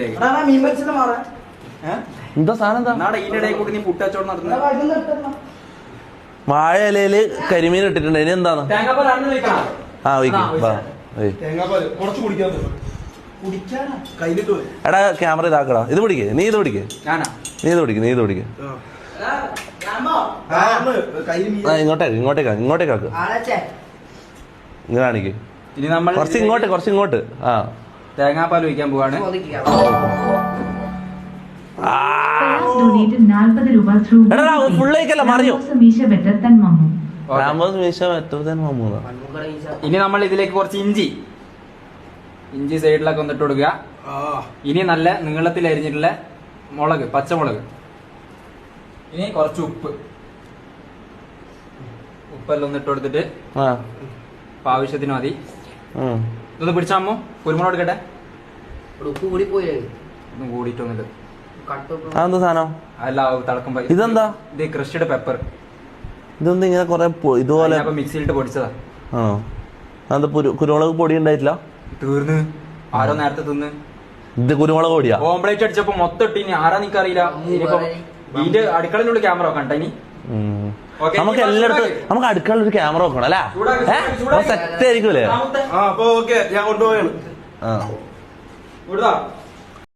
ഇതിലേക്ക്. എന്താ സാധനം എന്താ? നാടെ ഇതിനിടയിൽ കൂടി നീ പുട്ടച്ചോട് നടത്തുന്നത്. വാഴ ഇലയില് കരിമീൻ ഇട്ടിട്ടുണ്ട്. ഇനി എന്താണ്? ആ വയ്ക്കും. എടാ ക്യാമറ ഇതാക്കടാ. ഇത് പിടിക്കേ, നീ ഇത് പിടിക്കേ, നീ ഇത് പിടിക്കേ, നീ ഇത് പിടിക്കേ. ഇങ്ങോട്ടേക്കാക്ക് ഇങ്ങനെ കാണിക്ക്. ഇനി നമ്മൾ കുറച്ച് ഇങ്ങോട്ട്. ആ തേങ്ങാപ്പാൽ ഒഴിക്കാൻ പോവാണ്. ഇനി നമ്മൾ ഇതിലേക്ക് കുറച്ച് ഇഞ്ചി സൈഡിലൊക്കെ ഒന്നിട്ട് കൊടുക്കുക. ഇനി നല്ല നീളത്തിൽ അരിഞ്ഞിട്ടുള്ള മുളക്, പച്ചമുളക്. ഇനി കുറച്ച് ഉപ്പെല്ലാം ഒന്നിട്ട് കൊടുത്തിട്ട് ആവശ്യത്തിന് മതി. ഇതൊന്ന് പിടിച്ചാമോ? കുരുമുളക് എടുക്കട്ടെ. ഉപ്പ് കൂടി പോയി കൂടിയിട്ടൊന്നിട്ട് അതെന്താ സാധനം? അല്ല തിളക്കുമ്പോ. ഇതെന്താ? ഇത് ക്രഷ്ഡ് പെപ്പർ. ഇതൊന്നും ഇങ്ങനെ കൊറേ ഇതുപോലെ മിക്സിയിലിട്ട് പൊടിച്ചതാ. ആണോ? അത് കുരുമുളക് പൊടി ഉണ്ടായിട്ടില്ല? തീർന്ന് ആരോ നേരത്തെ തിന്ന്. ഇത് കുരുമുളക് പൊടിയാ? ഓംപ്ലേറ്റ് അടിച്ചപ്പോ മൊത്തം ഇട്ട്. ഇനി ആരാ നിനക്കറിയില്ല. ഇനിയിപ്പോ ഇതിന്റെ അടുക്കളയിലുള്ള ക്യാമറ വെക്കണ്ട. ഇനി നമുക്ക് എല്ലായിടത്തും നമുക്ക് അടുക്കളയിൽ ഒരു ക്യാമറ വെക്കണം അല്ലേ? സെറ്റ് ആയിരിക്കൂലേ? ഞാൻ കൊണ്ടുപോയാണ്. ഇവിടുതാ